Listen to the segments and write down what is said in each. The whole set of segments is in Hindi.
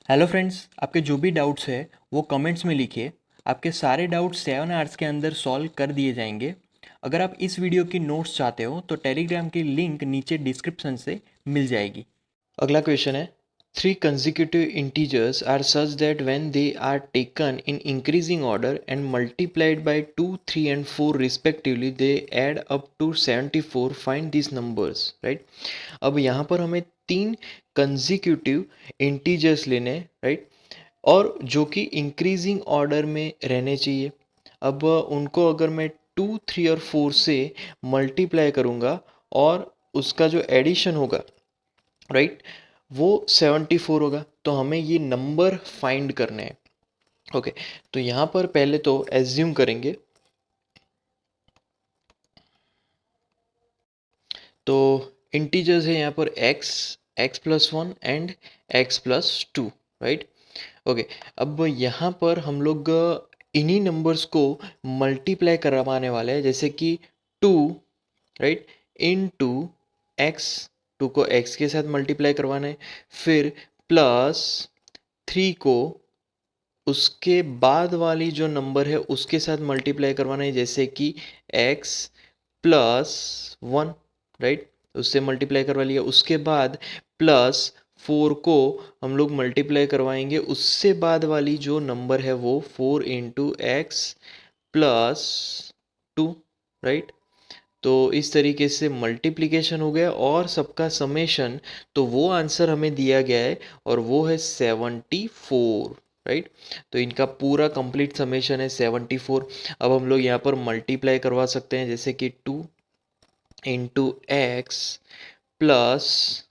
हेलो फ्रेंड्स, आपके जो भी डाउट्स है वो कमेंट्स में लिखिए। आपके सारे डाउट्स 7 आवर्स के अंदर सॉल्व कर दिए जाएंगे। अगर आप इस वीडियो की नोट्स चाहते हो तो टेलीग्राम की लिंक नीचे डिस्क्रिप्शन से मिल जाएगी। अगला क्वेश्चन है, three consecutive integers are such that when they are taken in increasing order and multiplied by 2, 3 and 4 respectively they add up to 74। Find this numbers, right. अब यहाँ पर हमें तीन कंसेक्यूटिव इंटीजर्स लेने हैं, राइट, और जो कि इंक्रीजिंग ऑर्डर में रहने चाहिए। अब उनको अगर मैं 2, 3 और 4 से मल्टीप्लाई करूँगा और उसका जो एडिशन होगा, राइट, वो 74 होगा। तो हमें ये नंबर फाइंड करने हैं। ओके, तो यहाँ पर पहले तो एज्यूम करेंगे, तो इंटीजर्स है यहाँ पर x+1 and x+2, right. Okay, अब यहाँ पर हम लोग इन्हीं नंबर्स को मल्टीप्लाई करवाने वाले हैं, जैसे कि 2, राइट, इन टू एक्स, 2 को x के साथ मल्टीप्लाई करवाना है, फिर प्लस 3 को उसके बाद वाली जो नंबर है उसके साथ मल्टीप्लाई करवाना है, जैसे कि x+1, राइट, उससे मल्टीप्लाई करवा लिया। उसके बाद +4 को हम लोग मल्टीप्लाई करवाएंगे, उससे बाद वाली जो नंबर है वो 4 × x+2, राइट। तो इस तरीके से मल्टीप्लिकेशन हो गया और सबका समेशन, तो वो आंसर हमें दिया गया है और वो है 74, राइट। तो इनका पूरा कंप्लीट समेशन है 74। अब हम लोग यहाँ पर मल्टीप्लाई करवा सकते हैं, जैसे कि 2 × x plus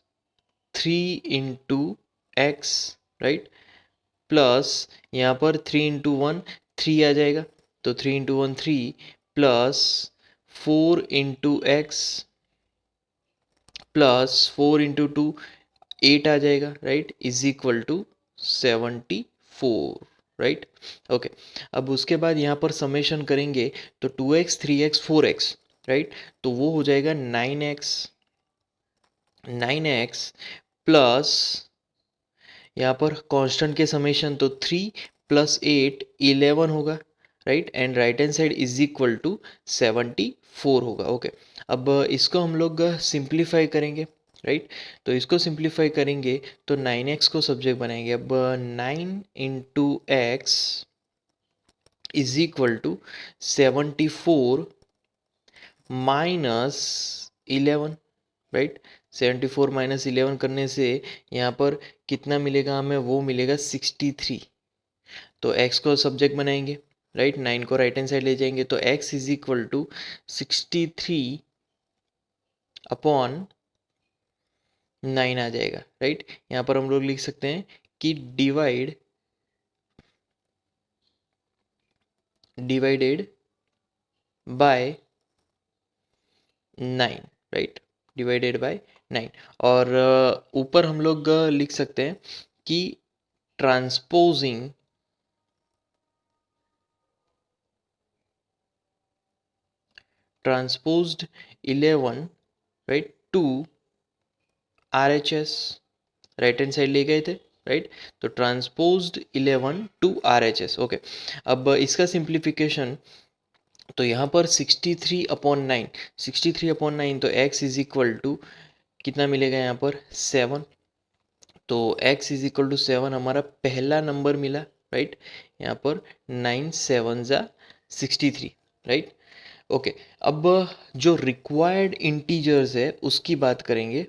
3 × x, right, plus यहाँ पर 3 × 1 3 आ जाएगा, तो 3 × 1 3, प्लस 4 × x प्लस 4 × 2 8 आ जाएगा, right, is equal to 74, right. Okay, अब उसके बाद यहाँ पर समेशन करेंगे तो 2x 3x 4x, राइट, तो वो हो जाएगा 9x प्लस यहाँ पर कांस्टेंट के समेशन, तो 3 + 8 11 होगा, right, and right hand side is equal to 74 होगा। ओके, अब इसको हम लोग सिंप्लीफाई करेंगे, राइट। तो इसको सिंप्लीफाई करेंगे तो 9x को सब्जेक्ट बनाएंगे। अब 9 × x is equal to 74 minus 11, right. 74 minus 11 करने से यहाँ पर कितना मिलेगा हमें, वो मिलेगा 63। तो x को सब्जेक्ट बनाएंगे, राइट, 9 को राइट हैंड साइड ले जाएंगे, तो x इज इक्वल टू 63/9 आ जाएगा, राइट। यहाँ पर हम लोग लिख सकते हैं कि divided by 9, right, divided by 9। और ऊपर हम लोग लिख सकते हैं कि transposing transposed 11, right, to RHS, right hand side ले गए थे, राइट। तो ट्रांसपोज्ड 11 टू RHS। ओके, अब इसका सिंप्लीफिकेशन, तो यहाँ पर 63/9, 63/9, तो x इज इक्वल टू कितना मिलेगा यहाँ पर 7। तो x इज इक्वल टू 7 हमारा पहला नंबर मिला, राइट। यहाँ पर 9 7 ज़ा 63, राइट। ओके, अब जो रिक्वायर्ड इंटीजर्स है उसकी बात करेंगे।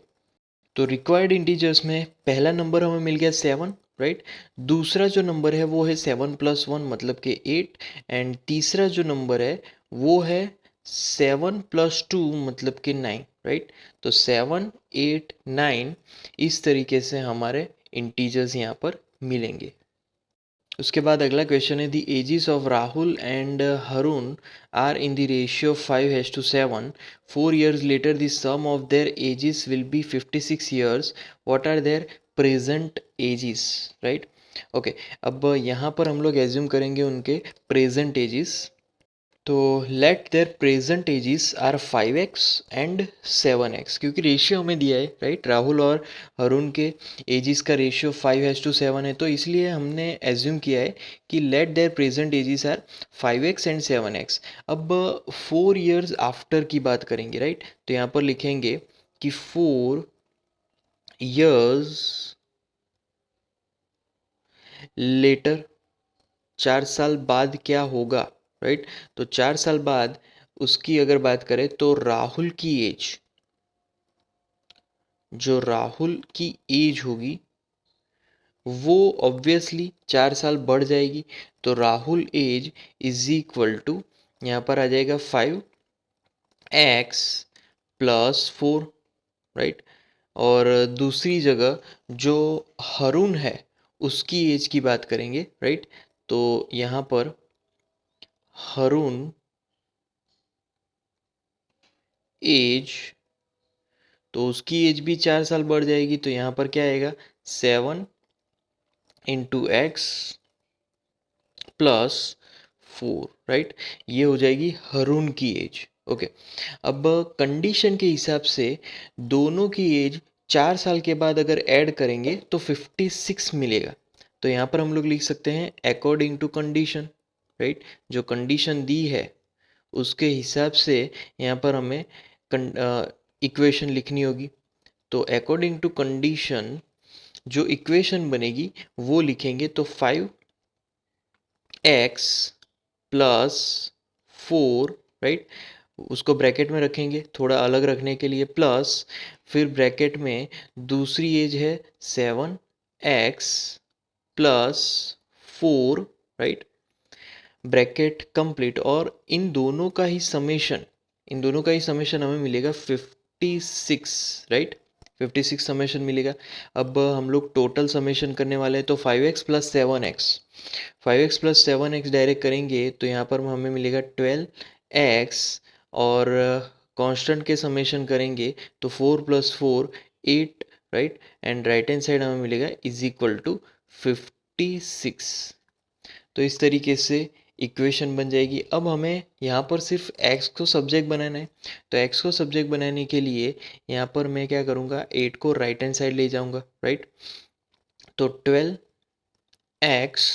तो रिक्वायर्ड इंटीजर्स में पहला नंबर हमें मिल गया 7, राइट। दूसरा जो नंबर है वो है 7+1 मतलब कि 8, एंड तीसरा जो नंबर है वो है 7+2 मतलब कि 9, राइट। तो 7 8 9 इस तरीके से हमारे इंटीजर्स यहाँ पर मिलेंगे। उसके बाद अगला क्वेश्चन है, the ages of Rahul and Harun are in the ratio 5:7। 4 years later the sum of their ages will be 56 years. What are their present ages, right. Okay, अब यहाँ पर हम लोग एज्यूम करेंगे उनके प्रेजेंट एजेस। तो let their present ages are 5x and 7x, क्योंकि रेशियो हमें दिया है राइट, राहुल और अरुण के एजेस का रेशियो 5:7 है, तो इसलिए हमने एज्यूम किया है कि let their present ages are 5x and 7x। अब 4 years आफ्टर की बात करेंगे राइट, तो यहाँ पर लिखेंगे कि 4 years लेटर, 4 साल बाद क्या होगा राइट। तो 4 साल बाद उसकी अगर बात करें तो राहुल की एज, जो राहुल की एज होगी वो ऑब्वियसली 4 साल बढ़ जाएगी। तो Rahul age is equal to, यहाँ पर आ जाएगा 5x+4 राइट। और दूसरी जगह जो हरुण है उसकी एज की बात करेंगे राइट, तो यहाँ पर हरुण एज, तो उसकी एज भी 4 साल बढ़ जाएगी, तो यहाँ पर क्या आएगा 7x+4 राइट। ये हो जाएगी हरुण की एज। ओके, अब कंडीशन के हिसाब से दोनों की एज 4 साल के बाद अगर ऐड करेंगे तो 56 मिलेगा। तो यहाँ पर हम लोग लिख सकते हैं अकॉर्डिंग टू कंडीशन राइट, जो कंडीशन दी है उसके हिसाब से यहाँ पर हमें इक्वेशन लिखनी होगी। तो अकॉर्डिंग टू कंडीशन जो इक्वेशन बनेगी वो लिखेंगे, तो 5x+4 राइट, उसको ब्रैकेट में रखेंगे थोड़ा अलग रखने के लिए, प्लस फिर ब्रैकेट में दूसरी एज है 7x+4 राइट, ब्रैकेट कंप्लीट, और इन दोनों का ही समेशन हमें मिलेगा 56 राइट, 56 समेशन मिलेगा। अब हम लोग टोटल समेशन करने वाले हैं, तो 5x+7x डायरेक्ट करेंगे तो यहाँ पर हमें मिलेगा 12x, और कांस्टेंट के समेशन करेंगे तो 4+4 8 right, and right hand side हमें मिलेगा इज इक्वल टू 56। तो इस तरीके से इक्वेशन बन जाएगी। अब हमें यहाँ पर सिर्फ x को सब्जेक्ट बनाना है, तो x को सब्जेक्ट बनाने के लिए यहाँ पर मैं क्या करूँगा, 8 को राइट हैंड साइड ले जाऊँगा राइट। तो 12x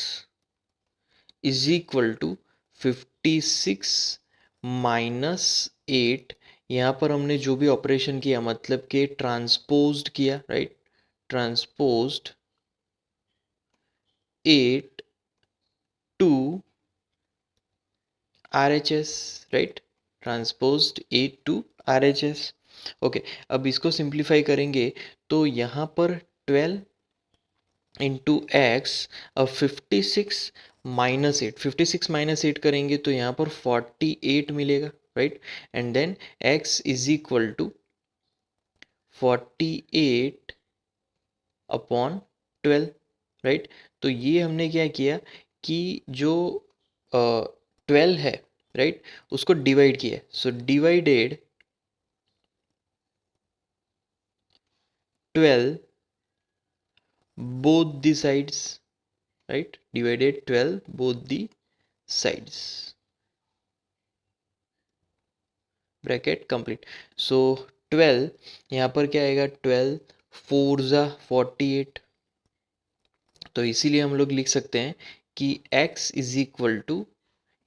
is equal to 56 minus 8, यहाँ पर हमने जो भी ऑपरेशन किया मतलब कि ट्रांसपोज्ड किया right, transposed 8 to RHS right, transposed 8 to RHS। Okay, अब इसको सिंप्लीफाई करेंगे तो यहाँ पर 12 इंटू एक्स, अब 56 माइनस 8 करेंगे तो यहाँ पर 48 मिलेगा right, and then x is equal to 48/12 right. तो ये हमने क्या किया कि जो 12 है राइट उसको डिवाइड किया, so divided 12 both the sides right, divided 12 both the sides, bracket complete. So 12 यहाँ पर क्या आएगा, 12 4 ज़ा 48, तो इसीलिए हम लोग लिख सकते हैं कि x इज इक्वल टू,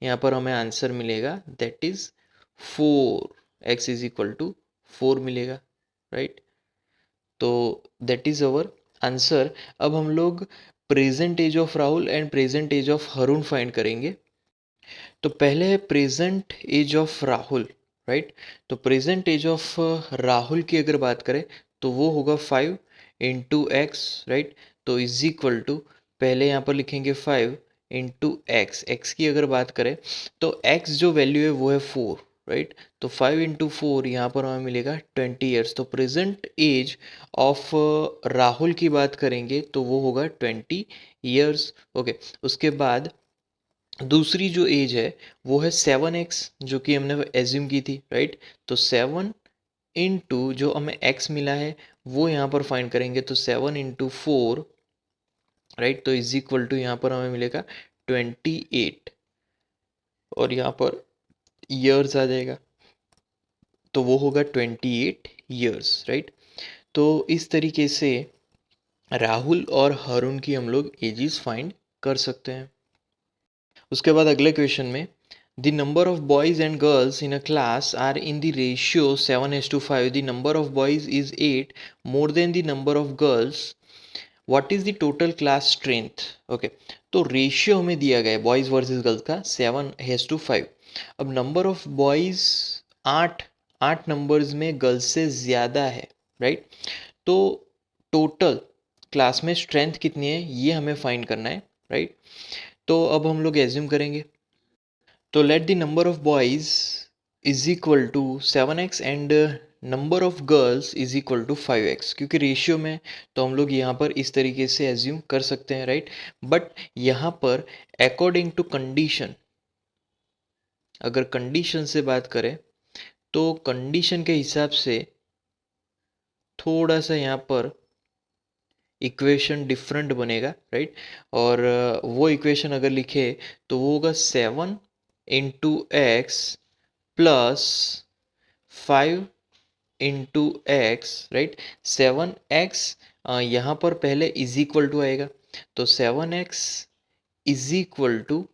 यहाँ पर हमें आंसर मिलेगा that is 4, x is equal to 4 मिलेगा राइट। तो दैट इज अवर आंसर। अब हम लोग present age of Rahul and present age of Harun find करेंगे। तो पहले है present age of Rahul right, तो प्रेजेंट एज ऑफ राहुल की अगर बात करें तो वो होगा 5 × x राइट, तो इज इक्वल टू, पहले यहाँ पर लिखेंगे 5 × x की अगर बात करें तो x जो वैल्यू है वो है 4 राइट, तो 5 × 4 यहाँ पर हमें मिलेगा 20 ईयर्स। तो प्रेजेंट एज ऑफ राहुल की बात करेंगे तो वो होगा 20 ईयर्स। ओके, उसके बाद दूसरी जो एज है वो है 7x, जो कि हमने एज्यूम की थी राइट, तो 7 इंटू जो हमें x मिला है वो यहाँ पर फाइंड करेंगे, तो 7 × 4 राइट, तो इज इक्वल टू यहाँ पर हमें मिलेगा 28, और यहाँ पर ईयर्स आ जाएगा, तो वो होगा 28 ईयर्स, राइट। तो इस तरीके से राहुल और हरुण की हम लोग एजेस फाइंड कर सकते हैं। उसके बाद अगले क्वेश्चन में, the number of boys and girls in a class are in the ratio 7:5, the number of boys is 8 more than the number of girls, what is the total class strength. Okay, तो रेशियो हमें दिया गया है बॉयज वर्सेस गर्ल्स का 7:5। अब नंबर ऑफ बॉयज 8, 8 नंबर्स में गर्ल्स से ज़्यादा है, राइट। तो टोटल क्लास में स्ट्रेंथ कितनी है ये हमें फाइंड करना है, राइट। तो अब हम लोग एज्यूम करेंगे, तो let the number of boys is equal to 7x and number of girls is equal to 5x, क्योंकि रेशियो में तो हम लोग यहाँ पर इस तरीके से एज्यूम कर सकते हैं, राइट। बट यहाँ पर अकॉर्डिंग टू कंडीशन, अगर कंडीशन से बात करें तो कंडीशन के हिसाब से थोड़ा सा यहाँ पर इक्वेशन डिफरेंट बनेगा, राइट। और वो इक्वेशन अगर लिखे तो वो होगा 7 × x plus 5 × x, right. 7x यहाँ पर पहले इज इक्वल टू आएगा, तो 7x is equal to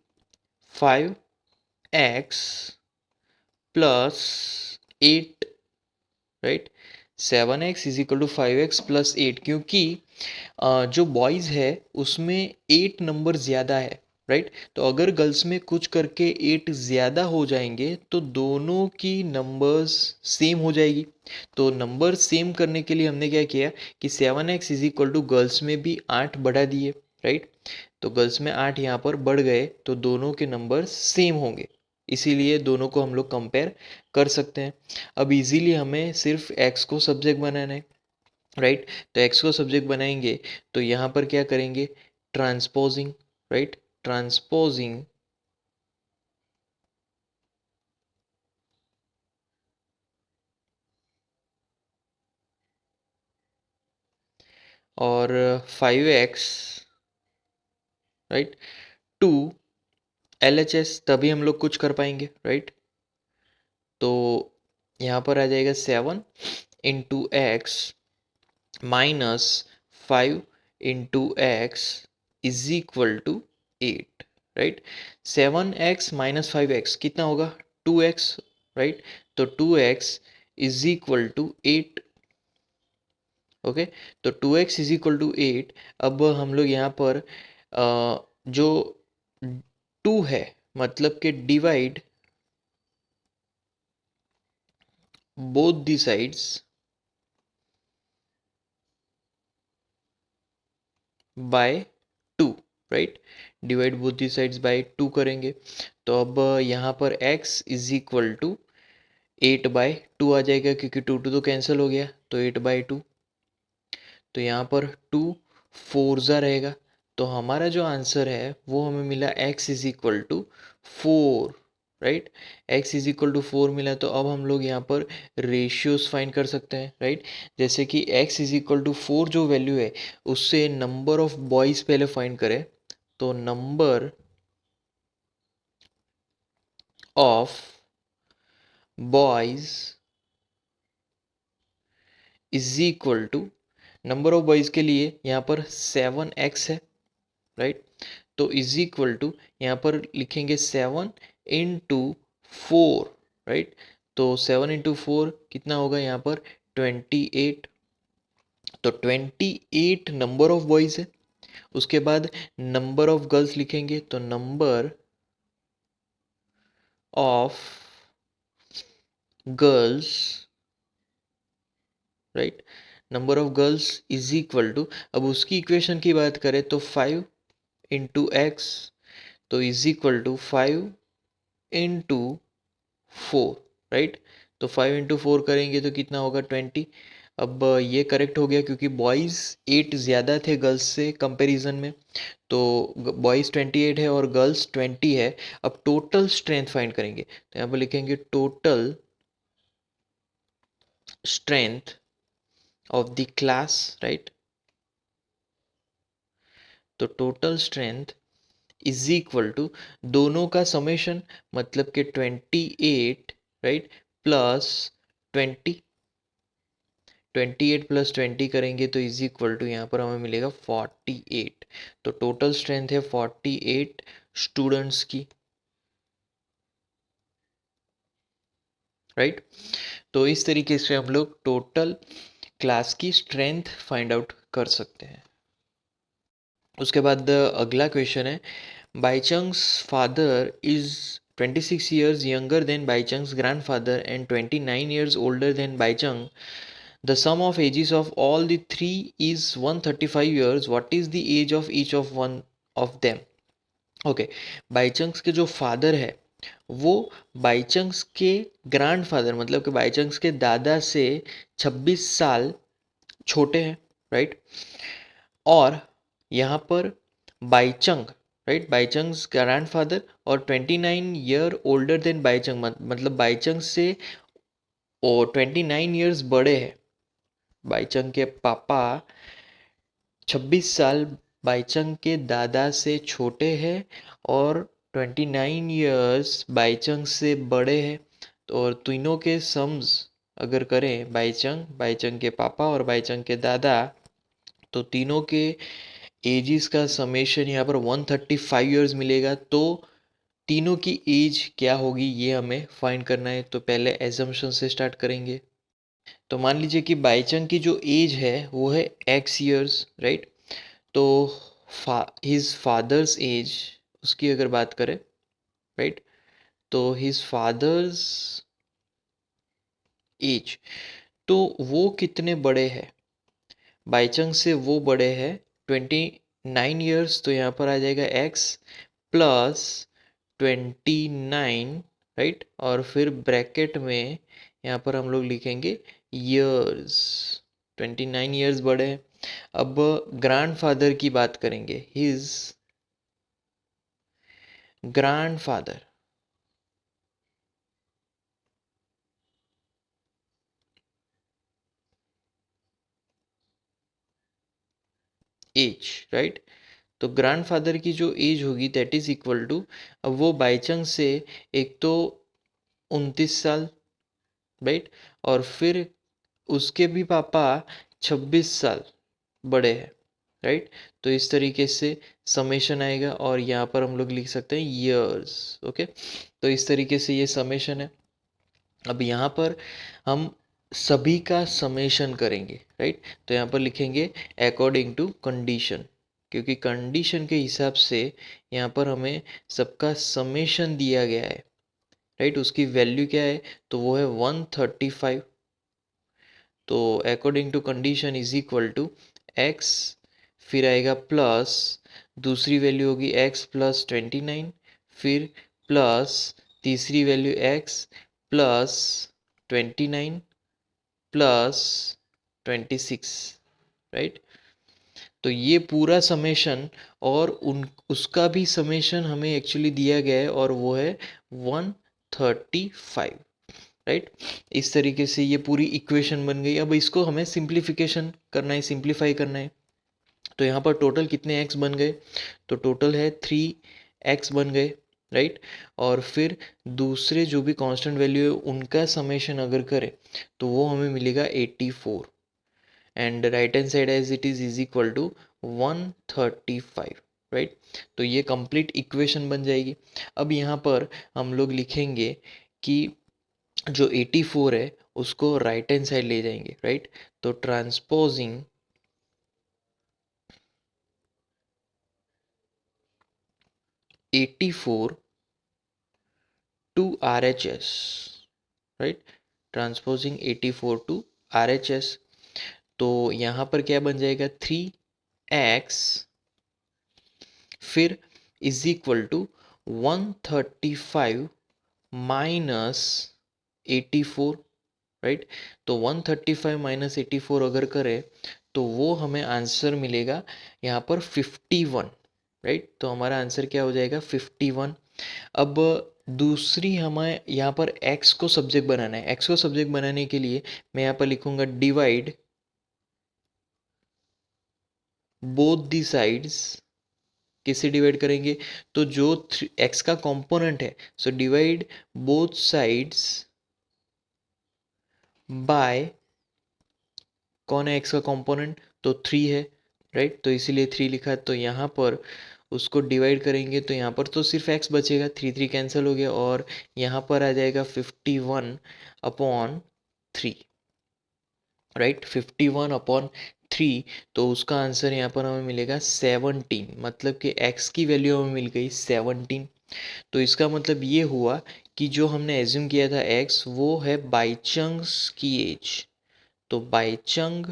5x plus 8, right. 7x is equal to 5x plus 8, क्योंकि जो बॉयज़ है उसमें 8 नंबर ज़्यादा है, राइट। तो अगर गर्ल्स में कुछ करके 8 ज़्यादा हो जाएंगे तो दोनों की नंबर्स सेम हो जाएगी। तो नंबर सेम करने के लिए हमने क्या किया कि 7x is equal to girls में भी 8 बढ़ा दिए, राइट। तो गर्ल्स में 8 यहाँ पर बढ़ गए तो दोनों के नंबर सेम होंगे, इसीलिए दोनों को हम लोग कंपेयर कर सकते हैं। अब इजीली हमें सिर्फ x को सब्जेक्ट बनाना है, राइट। तो x को सब्जेक्ट बनाएंगे तो यहाँ पर क्या करेंगे, ट्रांसपोजिंग, राइट। ट्रांसपोजिंग और 5x, राइट, टू LHS, तभी हम लोग कुछ कर पाएंगे, राइट। तो यहाँ पर आ जाएगा 7 × x minus 5 × x is equal to 8, right. 7x minus 5x कितना होगा, 2x, राइट। तो 2x is equal to 8, okay. तो 2x इज इक्वल टू 8। अब हम लोग यहाँ पर जो 2 है मतलब कि divide both the sides by 2, right. Divide both the sides by 2 करेंगे तो अब यहाँ पर x इज इक्वल टू 8/2 आ जाएगा, क्योंकि 2 तो कैंसिल हो गया, तो 8/2। तो यहाँ पर 2 4 रहेगा, तो हमारा जो आंसर है वो हमें मिला x is equal to 4, right. x is equal to 4 मिला, तो अब हम लोग यहाँ पर रेशियोज फाइंड कर सकते हैं, राइट। जैसे कि x इज इक्वल टू 4 जो वैल्यू है उससे नंबर ऑफ बॉयज़ पहले फाइंड करें, तो number of boys is equal to, number of boys के लिए यहाँ पर 7x है, राइट। तो इज इक्वल टू यहाँ पर लिखेंगे 7 × 4, राइट। तो 7 × 4 कितना होगा यहाँ पर 28। तो 28 नंबर ऑफ बॉयज़ है। उसके बाद नंबर ऑफ गर्ल्स लिखेंगे, तो number of girls, right, number of girls is equal to, अब उसकी इक्वेशन की बात करें तो 5 × x, तो इज इक्वल टू 5 × 4, राइट। तो 5 × 4 करेंगे तो कितना होगा 20। अब ये करेक्ट हो गया क्योंकि बॉयज़ 8 ज़्यादा थे गर्ल्स से कंपैरिजन में, तो बॉयज़ 28 है और गर्ल्स 20 है। अब टोटल स्ट्रेंथ फाइंड करेंगे, तो यहाँ पर लिखेंगे total strength of the class, right. तो total strength is equal to दोनों का समेशन, मतलब कि 28, राइट, प्लस 20, 28 प्लस 20 करेंगे तो इज इक्वल टू यहाँ पर हमें मिलेगा 48। तो टोटल स्ट्रेंथ है 48 स्टूडेंट्स की, राइट। तो इस तरीके से हम लोग टोटल क्लास की स्ट्रेंथ फाइंड आउट कर सकते हैं। उसके बाद अगला क्वेश्चन है, बाईचंग्स father is 26 years younger than Baichung's grandfather and 29 years older than Baichung. The sum of ages of all the three is 135 years. What is the age of each of one of them? Okay, Bhaichung's के जो फादर है वो बाईचंग्स के ग्रैंडफादर, मतलब कि बाईचंग्स के दादा से 26 साल छोटे हैं, राइट। और यहाँ पर बाईचंग, राइट, बाईचंग्स ग्रैंडफादर और 29 year ओल्डर देन बाईचंग, मतलब बाईचंग से 29 years बड़े हैं। बाईचंग के पापा 26 साल बाईचंग के दादा से छोटे हैं और 29 years बाईचंग से बड़े हैं। तो और तीनों के सम्स अगर करें, बाईचंग, बाईचंग के पापा और बाईचंग के दादा, तो तीनों के एजिस का समेशन यहाँ पर 135 years मिलेगा। तो तीनों की एज क्या होगी ये हमें फाइंड करना है। तो पहले एजम्पशन से स्टार्ट करेंगे। तो मान लीजिए कि बाईचंग की जो एज है वो है x years, राइट। तो हिज फादर्स एज, उसकी अगर बात करें, राइट, तो हिज फादर्स एज, तो वो कितने बड़े हैं, बाईचंग से वो बड़े हैं 29 years। तो यहाँ पर आ जाएगा x प्लस 29, राइट, और फिर ब्रैकेट में यहाँ पर हम लोग लिखेंगे years, 29 years बड़े हैं। अब ग्रैंडफादर की बात करेंगे, हिज ग्रैंडफादर एज, राइट। तो ग्रैंडफादर की जो एज होगी दैट इज इक्वल टू, अब वो बाईचंग से एक तो 29 साल, राइट, और फिर उसके भी पापा 26 साल बड़े हैं, राइट। तो इस तरीके से समेशन आएगा और यहाँ पर हम लोग लिख सकते हैं ईयर्स। ओके, तो इस तरीके से ये समेशन है। अब यहाँ पर हम सभी का समेशन करेंगे, राइट। तो यहाँ पर लिखेंगे अकॉर्डिंग टू कंडीशन, क्योंकि कंडीशन के हिसाब से यहाँ पर हमें सबका समेशन दिया गया है, राइट। उसकी वैल्यू क्या है, तो वो है 135। तो according to condition is equal to x, फिर आएगा प्लस, दूसरी वैल्यू होगी एक्स प्लस 29, फिर प्लस तीसरी value x plus 29 plus 26, right. तो ये पूरा समेशन और उन उसका भी समेशन हमें एक्चुअली दिया गया है और वो है 135, राइट। इस तरीके से ये पूरी इक्वेशन बन गई। अब इसको हमें सिंप्लीफिकेशन करना है, सिंप्लीफाई करना है। तो यहाँ पर टोटल कितने एक्स बन गए, तो टोटल है 3x बन गए, राइट। और फिर दूसरे जो भी कांस्टेंट वैल्यू है उनका समेशन अगर करें तो वो हमें मिलेगा 84, and right hand side as it is equal to 135, right. तो ये कंप्लीट इक्वेशन बन जाएगी। अब यहाँ पर हम लोग लिखेंगे कि जो 84 है उसको राइट हैंड साइड ले जाएंगे, राइट। तो transposing 84 to RHS, right, transposing 84 to RHS। तो यहाँ पर क्या बन जाएगा 3x, फिर is equal to 135 minus 84, right. तो 135 माइनस 84 अगर करें तो वो हमें आंसर मिलेगा यहाँ पर 51, राइट। तो हमारा आंसर क्या हो जाएगा 51। अब दूसरी हमें यहाँ पर x को सब्जेक्ट बनाना है। x को सब्जेक्ट बनाने के लिए मैं यहाँ पर लिखूंगा डिवाइड बोथ दी साइड्स किससे डिवाइड करेंगे? तो जो एक्स का कंपोनेंट है, so divide both sides by, कौन है एक्स का कंपोनेंट? तो 3 है, राइट? तो इसीलिए 3 लिखा है। तो यहाँ पर उसको डिवाइड करेंगे तो यहाँ पर तो सिर्फ एक्स बचेगा, 3 3 कैंसिल हो गया, और यहाँ पर आ जाएगा 51/3, राइट? 51/3। तो उसका आंसर यहाँ पर हमें मिलेगा 17, मतलब कि x की वैल्यू हमें मिल गई 17। तो इसका मतलब ये हुआ कि जो हमने एज्यूम किया था x, वो है बाईचंग्स की एज। तो Bhaichung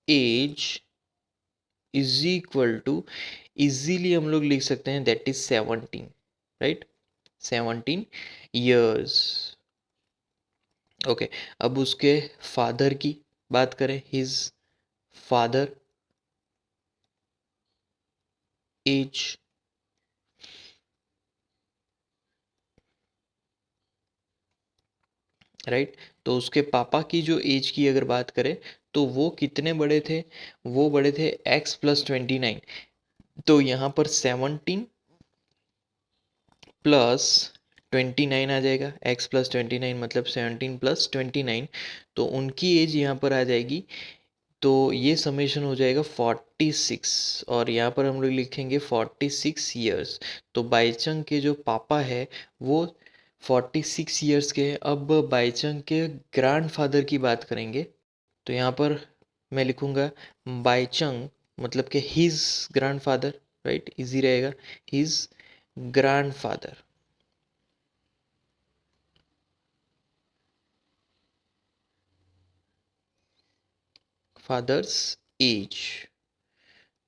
age is equal to, easily हम लोग लिख सकते हैं that is 17, right? 17 years. Okay, अब उसके फादर की बात करें, हिज फादर एज, राइट? तो उसके पापा की जो एज की अगर बात करें तो वो कितने बड़े थे? वो बड़े थे x+29। तो यहाँ पर 17 प्लस 29 आ जाएगा, x+29 मतलब 17 + 29। तो उनकी एज यहाँ पर आ जाएगी, तो ये समेशन हो जाएगा 46, और यहाँ पर हम लोग लिखेंगे 46 ईयर्स। तो बाईचंग के जो पापा है वो 46 ईयर्स के हैं। अब बाईचंग के ग्रैंडफादर की बात करेंगे, तो यहाँ पर मैं लिखूँगा बाईचंग मतलब कि हिज ग्रैंडफादर, राइट? इजी रहेगा, हिज ग्रैंडफादर, फादर्स एज।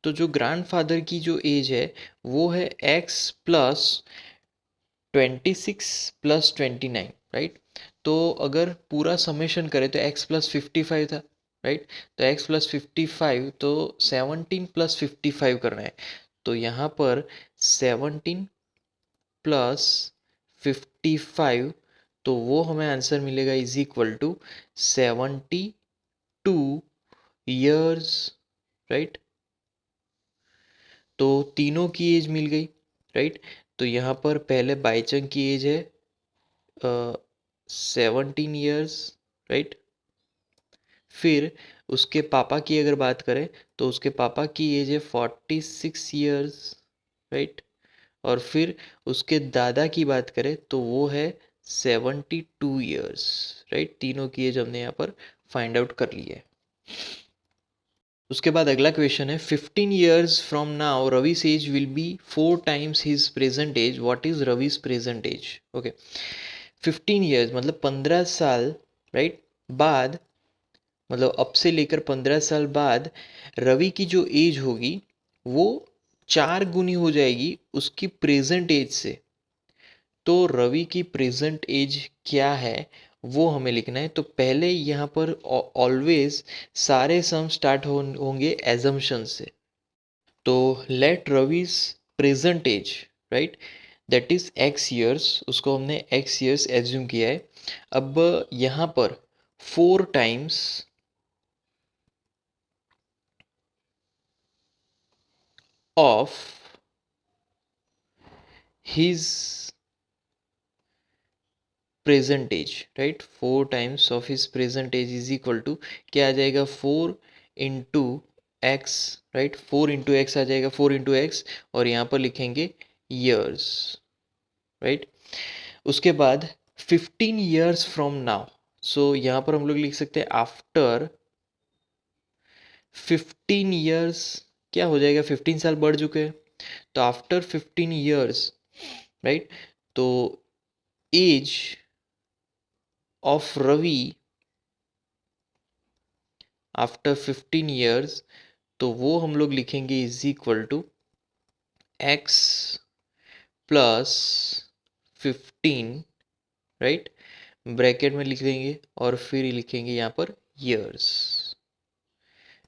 तो जो ग्रैंडफादर की जो एज है वो है x+26 + 29, राइट? तो अगर पूरा समेशन करें तो x+55 था, राइट? तो x+55, तो 17 + 55 करना है। तो यहाँ पर 17 + 55, तो वो हमें आंसर मिलेगा is equal to 72 years, right? तो तीनों की एज मिल गई, राइट? तो यहाँ पर पहले बाईचंग की एज है 17 ईयर्स, राइट? फिर उसके पापा की अगर बात करें तो उसके पापा की एज है 46 ईयर्स, राइट? और फिर उसके दादा की बात करें तो वो है 72 ईयर्स, राइट? तीनों की एज हमने यहाँ पर फाइंड आउट कर ली है। उसके बाद अगला क्वेश्चन है, 15 years from now Ravi's age will be 4 times his present age, what is Ravi's present age? Okay, 15 years मतलब 15 साल, राइट? बाद, मतलब अब से लेकर 15 साल बाद रवि की जो एज होगी वो 4 गुनी हो जाएगी उसकी प्रेजेंट एज से। तो रवि की प्रेजेंट एज क्या है वो हमें लिखना है। तो पहले यहाँ पर ऑलवेज सारे सम स्टार्ट होंगे एजम्पशन से। तो let Ravi's present age, right, that is X years, उसको हमने एक्स ईयर्स एज्यूम किया है। अब यहाँ पर 4 times of his present age, right? 4 times of his present age is equal to क्या आ जाएगा? 4 × x, राइट? 4 × x आ जाएगा, 4 × x, और यहाँ पर लिखेंगे ईयर्स, राइट? उसके बाद 15 ईयर्स फ्रॉम नाउ, सो यहाँ पर हम लोग लिख सकते हैं आफ्टर 15 ईयर्स। क्या हो जाएगा? 15 साल बढ़ चुके हैं, तो आफ्टर 15 ईयर्स, राइट? तो age of Ravi after 15 years, तो वो हम लोग लिखेंगे is equal to x plus 15, right? Bracket में लिख देंगे और फिर लिखेंगे यहाँ पर ईयर्स,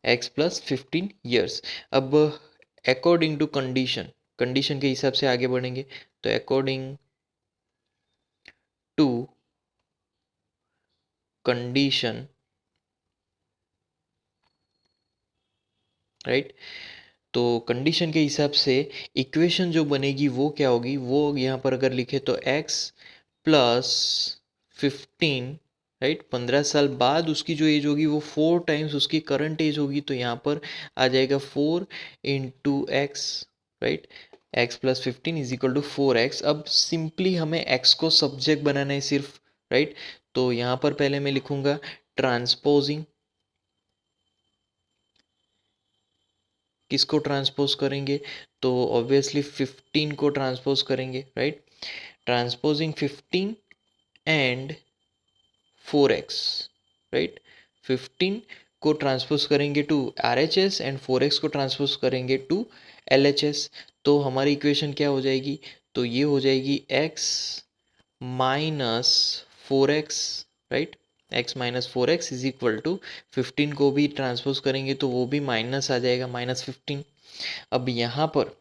x+15 ईयर्स। अब अकॉर्डिंग टू कंडीशन, कंडीशन के हिसाब से आगे बढ़ेंगे। तो अकॉर्डिंग टू कंडीशन, राइट? तो कंडीशन के हिसाब से इक्वेशन जो बनेगी वो क्या होगी, वो यहाँ पर अगर लिखे तो x प्लस 15, राइट, 15 साल बाद उसकी जो एज होगी वो 4 टाइम्स उसकी करंट एज होगी, तो यहाँ पर आ जाएगा 4 × x, right, x plus 15 is equal to 4x। अब सिंपली हमें x को सब्जेक्ट बनाना है सिर्फ, राइट, तो यहाँ पर पहले मैं लिखूंगा ट्रांसपोजिंग, किसको ट्रांसपोज करेंगे, तो ऑब्वियसली 15 को ट्रांसपोज करेंगे, right, transposing 15 and 4x, right, 15 को ट्रांसपोज करेंगे टू RHS एंड 4x को ट्रांसपोज करेंगे टू LHS। तो हमारी इक्वेशन क्या हो जाएगी, तो ये हो जाएगी x minus 4x, right, x minus 4x is equal to 15 को भी ट्रांसपोज करेंगे तो वो भी माइनस आ जाएगा, -15। अब यहाँ पर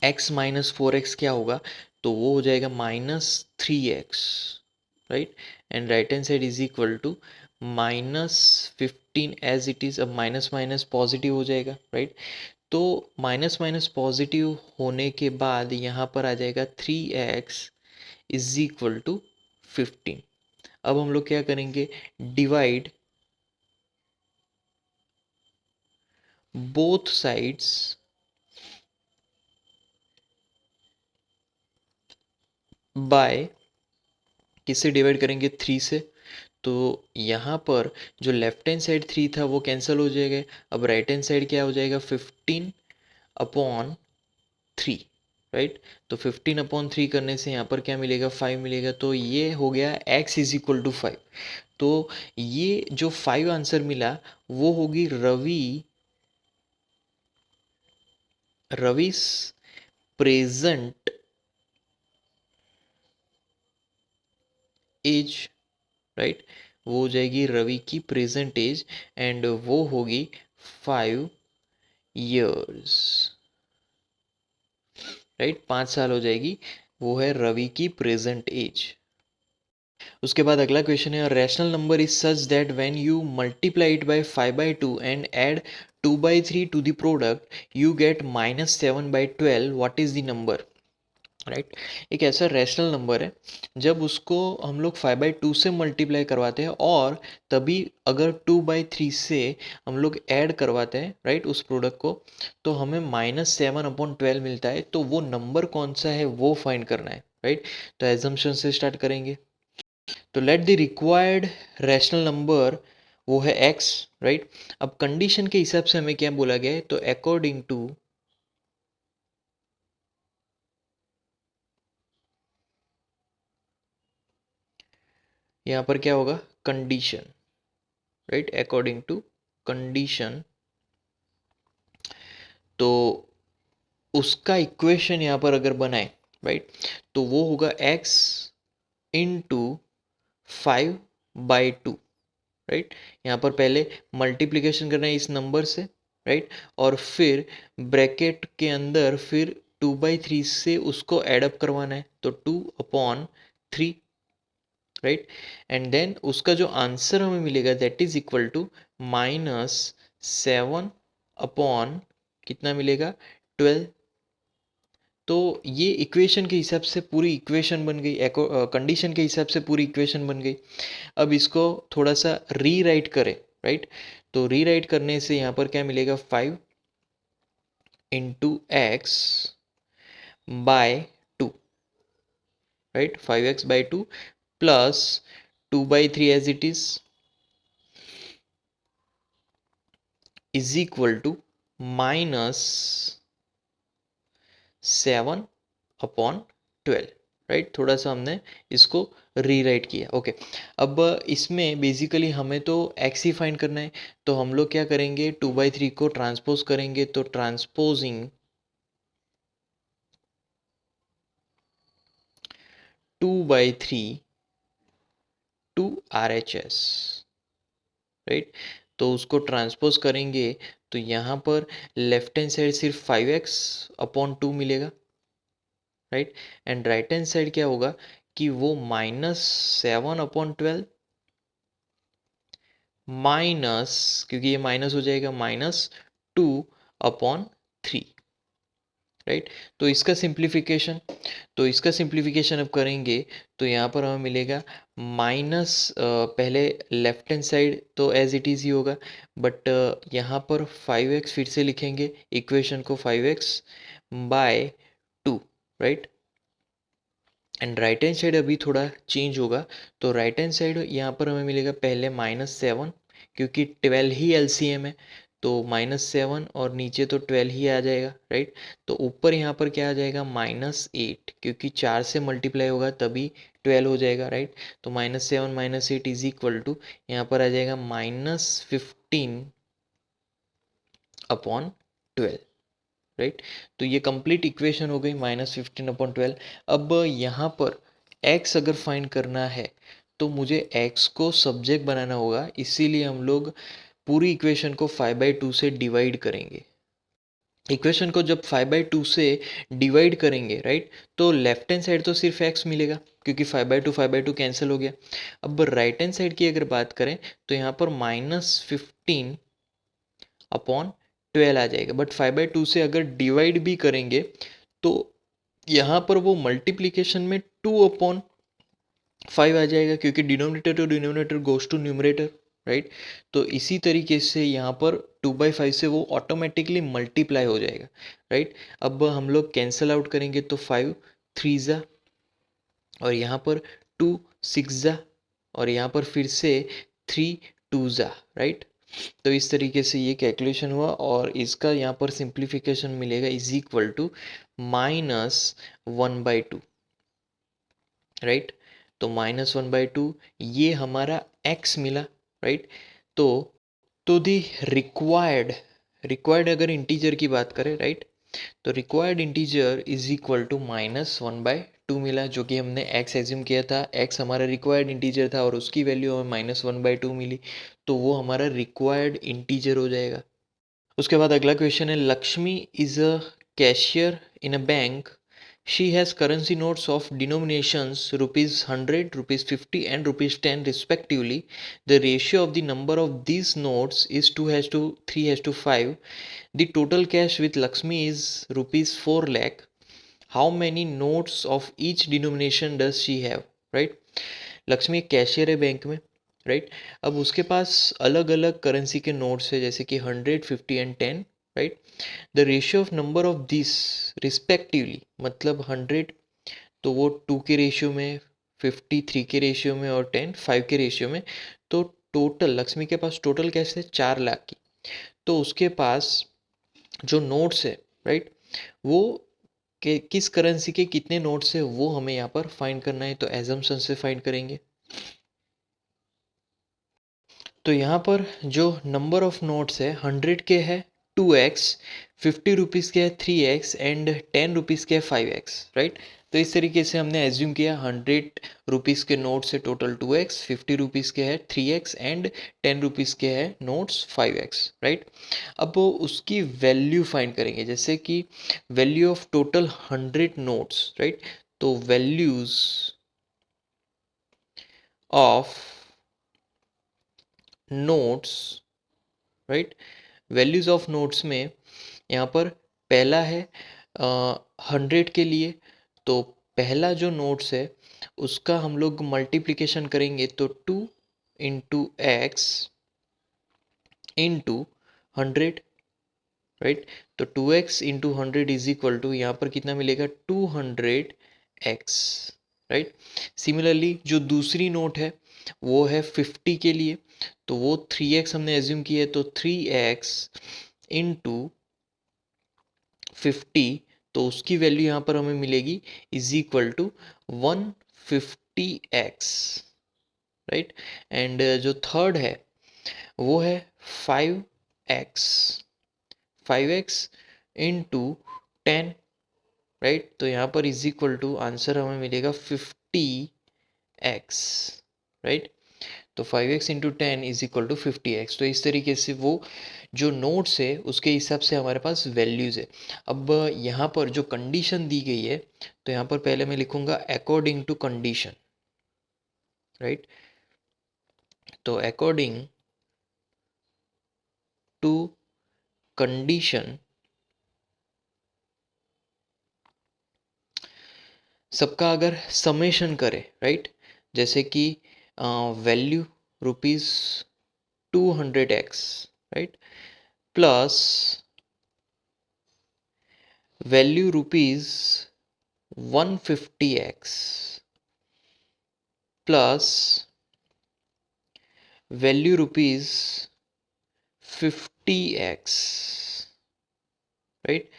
x माइनस 4x क्या होगा, तो वो हो जाएगा -3x, right, and right hand side is equal to -15 as it is. अब माइनस माइनस पॉजिटिव हो जाएगा, राइट, तो माइनस माइनस पॉजिटिव होने के बाद यहाँ पर आ जाएगा 3x इज इक्वल टू 15। अब हम लोग क्या करेंगे, डिवाइड बोथ साइड्स बाय, किससे डिवाइड करेंगे, 3 से, तो यहाँ पर जो लेफ्ट हैंड साइड 3 था वो कैंसिल हो जाएगा। अब राइट हैंड साइड क्या हो जाएगा, 15/3, राइट, तो 15/3 करने से यहाँ पर क्या मिलेगा, 5 मिलेगा, तो ये हो गया x इज इक्वल टू 5। तो ये जो 5 आंसर मिला वो होगी रविस प्रेजेंट एज, राइट, वो हो जाएगी रवि की प्रेजेंट एज एंड वो होगी 5 years, राइट, 5 साल हो जाएगी, वो है रवि की प्रेजेंट एज। उसके बाद अगला क्वेश्चन है, rational number is such that when you multiply it by 5/2 and add 2/3 to the product you get -7/12, what is the number, right, एक ऐसा रैशनल नंबर है जब उसको हम लोग 5/2 से मल्टीप्लाई करवाते हैं और तभी अगर 2/3 से हम लोग ऐड करवाते हैं, राइट, उस प्रोडक्ट को, तो हमें -7/12 मिलता है। तो वो नंबर कौन सा है वो फाइंड करना है, राइट, तो एजम्पशन से स्टार्ट करेंगे। तो let the required rational number वो है x, राइट। अब कंडीशन के हिसाब से हमें क्या बोला गया है, तो अकॉर्डिंग टू यहाँ पर क्या होगा, condition, right, according to condition, तो उसका इक्वेशन यहाँ पर अगर बनाए, राइट, तो वो होगा x इंटू 5/2, राइट, यहाँ पर पहले मल्टीप्लिकेशन करना है इस नंबर से, राइट, और फिर ब्रैकेट के अंदर फिर 2/3 से उसको एडअप करवाना है, तो 2/3, राइट, एंड देन उसका जो आंसर हमें मिलेगा that is equal to -7 upon कितना मिलेगा, 12। तो ये इक्वेशन के हिसाब से पूरी इक्वेशन बन गई, कंडीशन के हिसाब से पूरी इक्वेशन बन गई। अब इसको थोड़ा सा रीराइट करें, राइट, तो रीराइट करने से यहाँ पर क्या मिलेगा, 5 into x by 2, right, 5x/2 plus 2/3 as it is equal to -7/12, right, थोड़ा सा हमने इसको रीराइट किया, ओके। अब इसमें बेसिकली हमें तो x ही फाइंड करना है, तो हम लोग क्या करेंगे, 2/3 को ट्रांसपोज करेंगे, तो ट्रांसपोजिंग 2/3 टू RHS, राइट, तो उसको ट्रांसपोज करेंगे तो यहाँ पर लेफ्ट हैंड साइड सिर्फ 5x/2 मिलेगा, right, and right hand side क्या होगा कि वो -7/12 माइनस, क्योंकि ये माइनस हो जाएगा, -2/3, 3, राइट। तो इसका सिंप्लीफिकेशन अब करेंगे तो यहाँ पर हमें मिलेगा माइनस, पहले लेफ्ट हैंड साइड तो एज इट इज़ ही होगा, बट यहाँ पर 5x फिर से लिखेंगे इक्वेशन को, 5x by 2, right. And right hand side अभी थोड़ा चेंज होगा, तो राइट हैंड साइड यहाँ पर हमें मिलेगा पहले -7, क्योंकि 12 ही एलसीएम है, तो -7 और नीचे तो 12 ही आ जाएगा, राइट। तो ऊपर यहाँ पर क्या आ जाएगा -8, क्योंकि 4 से मल्टीप्लाई होगा तभी 12 हो जाएगा, राइट। तो -7 -8 इज इक्वल टू यहाँ पर आ जाएगा -15 अपॉन 12, राइट। तो ये कंप्लीट इक्वेशन हो गई -15/12। अब यहाँ पर x अगर फाइंड करना है तो मुझे x को सब्जेक्ट बनाना होगा, इसीलिए हम लोग पूरी इक्वेशन को 5/2 से डिवाइड करेंगे। इक्वेशन को जब 5/2 से डिवाइड करेंगे, राइट, तो लेफ्ट हैंड साइड तो सिर्फ x मिलेगा, क्योंकि 5/2 कैंसिल हो गया। अब राइट हैंड साइड की अगर बात करें तो यहाँ पर -15 अपॉन 12 आ जाएगा, बट 5/2 से अगर डिवाइड भी करेंगे तो यहाँ पर वो मल्टीप्लीकेशन में 2/5 आ जाएगा, क्योंकि denominator to denominator goes to numerator, right. तो इसी तरीके से यहाँ पर 2/5 से वो ऑटोमेटिकली मल्टीप्लाई हो जाएगा, राइट। अब हम लोग कैंसल आउट करेंगे तो 5 3 ज़ा, और यहाँ पर 2 6 ज़ा, और यहाँ पर फिर से 3 2 ज़ा, राइट। तो इस तरीके से ये कैलकुलेशन हुआ, और इसका यहाँ पर सिंप्लीफिकेशन मिलेगा इज इक्वल टू -1/2, राइट। तो -1/2 ये हमारा x मिला, राइट। तो दी रिक्वायर्ड अगर इंटीजर की बात करें, राइट, तो required integer is equal to -1/2 मिला, जो कि हमने x एज्यूम किया था। x हमारा रिक्वायर्ड इंटीजर था और उसकी वैल्यू हमें -1/2 मिली, तो वो हमारा रिक्वायर्ड इंटीजर हो जाएगा। उसके बाद अगला क्वेश्चन है, Lakshmi is a cashier in a bank, she has currency notes of denominations ₹100, ₹50 and ₹10 respectively. The ratio of the number of these notes is 2:3:5. The total cash with Lakshmi is ₹4 lakh. How many notes of each denomination does she have? Right? Lakshmi एक कैशियर है बैंक में, राइट। अब उसके पास अलग अलग करेंसी के नोट्स है, जैसे कि 100, 50 and 10, right. The ratio of number of this respectively, मतलब 100 तो वो 2 के रेशियो में, 50 3 के रेशियो में, और 10 5 के रेशियो में। तो टोटल लक्ष्मी के पास टोटल कैश है 4 लाख की। तो उसके पास जो नोट्स है, राइट, वो के किस करेंसी के कितने नोट्स है वो हमें यहाँ पर फाइंड करना है, तो एजम्पशन से फाइंड करेंगे। तो यहाँ पर जो नंबर ऑफ नोट्स है 100 के है 2x, 50 रुपीज़ के है 3x एंड 10 रुपीज़ के है 5x, राइट। तो इस तरीके से हमने एज्यूम किया 100 रुपीज़ के नोट्स है टोटल 2x, 50 रुपीज़ के है 3x एंड 10 रुपीज़ के है नोट्स 5x, राइट। अब वो उसकी वैल्यू फाइंड करेंगे, जैसे कि value of total 100 notes, right. तो values of notes, right, values of notes में यहाँ पर पहला है 100 के लिए, तो पहला जो नोट्स है उसका हम लोग मल्टीप्लिकेशन करेंगे, तो 2 इंटू एक्स इंटू 100, राइट। तो 2x into 100 is equal to यहाँ पर कितना मिलेगा 200x, राइट। सिमिलरली जो दूसरी नोट है वो है 50 के लिए, तो वो 3x हमने एज्यूम किया है, तो 3x इंटू 50, तो उसकी वैल्यू यहाँ पर हमें मिलेगी is equal to 150x, right. And जो थर्ड है वो है 5x, 5x इंटू 10, राइट। तो यहाँ पर इज इक्वल टू आंसर हमें मिलेगा 50x, राइट। तो 5x into 10 is equal to 50x। तो इस तरीके से वो जो नोट्स है उसके हिसाब से हमारे पास वैल्यूज़ है। अब यहाँ पर जो कंडीशन दी गई है, तो यहाँ पर पहले मैं लिखूँगा अकॉर्डिंग टू कंडीशन, राइट। तो अकॉर्डिंग टू कंडीशन सबका अगर समेशन करें, राइट, जैसे कि value rupees 200x, right, plus value rupees 150x plus value rupees 50x, right.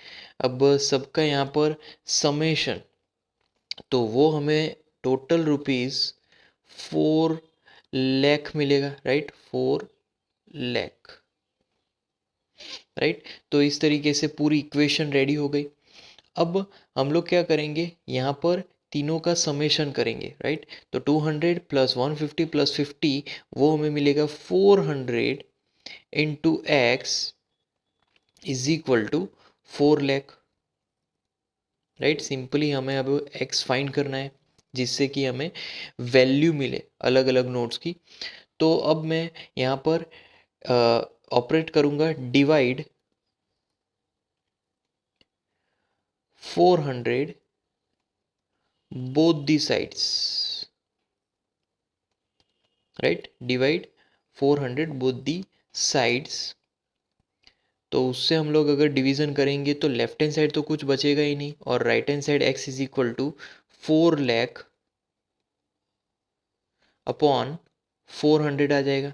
अब सबका यहाँ पर समेशन, तो वो हमें टोटल रुपीज़ 4 लाख मिलेगा, राइट, 4 लाख, राइट। तो इस तरीके से पूरी इक्वेशन रेडी हो गई। अब हम लोग क्या करेंगे, यहाँ पर तीनों का समेशन करेंगे, राइट। तो 200 प्लस 150 प्लस 50, वो हमें मिलेगा 400 into x is equal to 4 lakh, right. Simply हमें अब एक्स फाइंड करना है जिससे कि हमें वैल्यू मिले अलग अलग नोट्स की। तो अब मैं यहाँ पर ऑपरेट करूँगा divide 400 both the sides, right, divide 400 both the sides। तो उससे हम लोग अगर डिवीज़न करेंगे तो लेफ्ट हैंड साइड तो कुछ बचेगा ही नहीं, और right hand side x is equal to 4 lakh upon 400 आ जाएगा।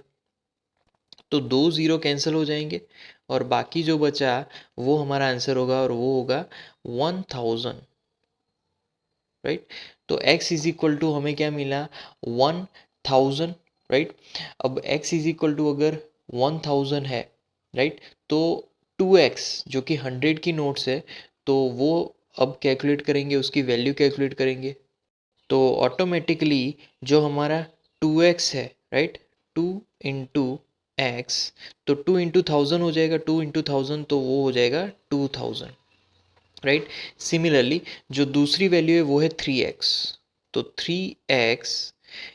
तो 2 0 कैंसिल हो जाएंगे और बाकी जो बचा वो हमारा आंसर होगा, और वो होगा 1000, राइट। तो x इज इक्वल टू हमें क्या मिला, 1000, राइट। अब x इज इक्वल टू अगर 1000 है, राइट, तो 2x जो कि 100 की नोट्स है, तो वो अब कैलकुलेट करेंगे, उसकी वैल्यू कैलकुलेट करेंगे। तो ऑटोमेटिकली जो हमारा 2x है, राइट, 2 इंटू एक्स, तो 2 इंटू 1000 हो जाएगा, 2 इंटू 1000 तो वो हो जाएगा 2000, राइट। सिमिलरली जो दूसरी वैल्यू है वो है 3x, तो 3x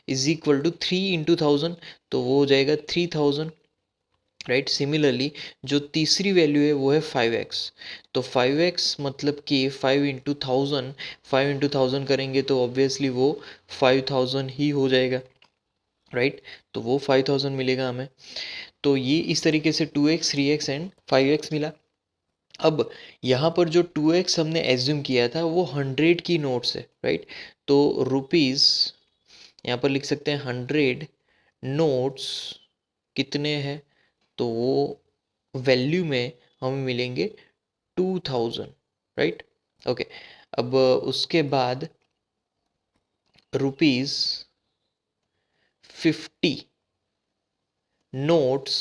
is equal to 3 into 1000, तो वो हो जाएगा 3000, राइट। सिमिलरली जो तीसरी वैल्यू है वो है 5x, तो 5x मतलब कि 5 इंटू 1000, 5 इंटू 1000 करेंगे तो ऑब्वियसली वो 5000 ही हो जाएगा, राइट। तो वो 5000 मिलेगा हमें। तो ये इस तरीके से 2x 3x एंड 5x मिला। अब यहाँ पर जो 2x हमने एज्यूम किया था वो 100 की नोट्स है, राइट। तो रुपीज़ यहाँ पर लिख सकते हैं 100 नोट्स कितने हैं, तो वो वैल्यू में हमें मिलेंगे 2000, राइट। ओके, अब उसके बाद रुपीज़ 50 नोट्स,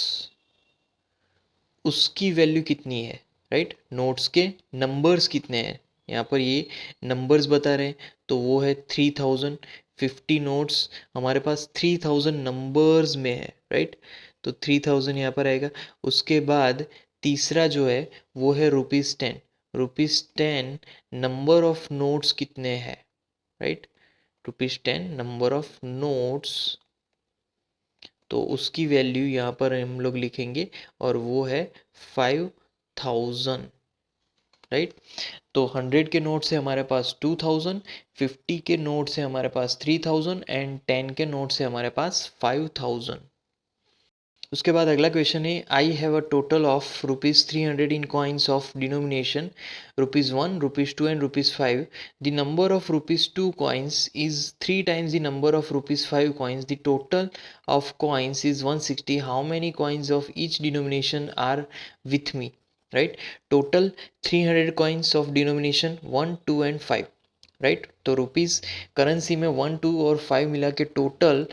उसकी वैल्यू कितनी है, राइट। नोट्स के नंबर्स कितने हैं, यहाँ पर ये नंबर्स बता रहे हैं, तो वो है 3000। 50 नोट्स हमारे पास 3000 नंबर्स में है, राइट। तो 3000 यहाँ पर आएगा। उसके बाद तीसरा जो है वो है rupees 10। Rupees 10 number of notes कितने हैं, right. Rupees 10 number of notes, तो उसकी वैल्यू यहाँ पर हम लोग लिखेंगे और वो है 5000, राइट। तो 100 के नोट से हमारे पास 2000, 50 के नोट से हमारे पास 3000 एंड 10 के नोट से हमारे पास 5000। उसके बाद अगला क्वेश्चन है, I have a total of rupees 300 in coins of denomination rupees 1, rupees 2 and rupees 5। The number of rupees 2 coins is 3 times the number of rupees 5 coins. The total of coins is 160. How many coins of each denomination are with me? Right? Total 300 coins of denomination 1, 2 and 5. Right, तो रुपीज़ करेंसी में 1, 2 और 5 मिला के टोटल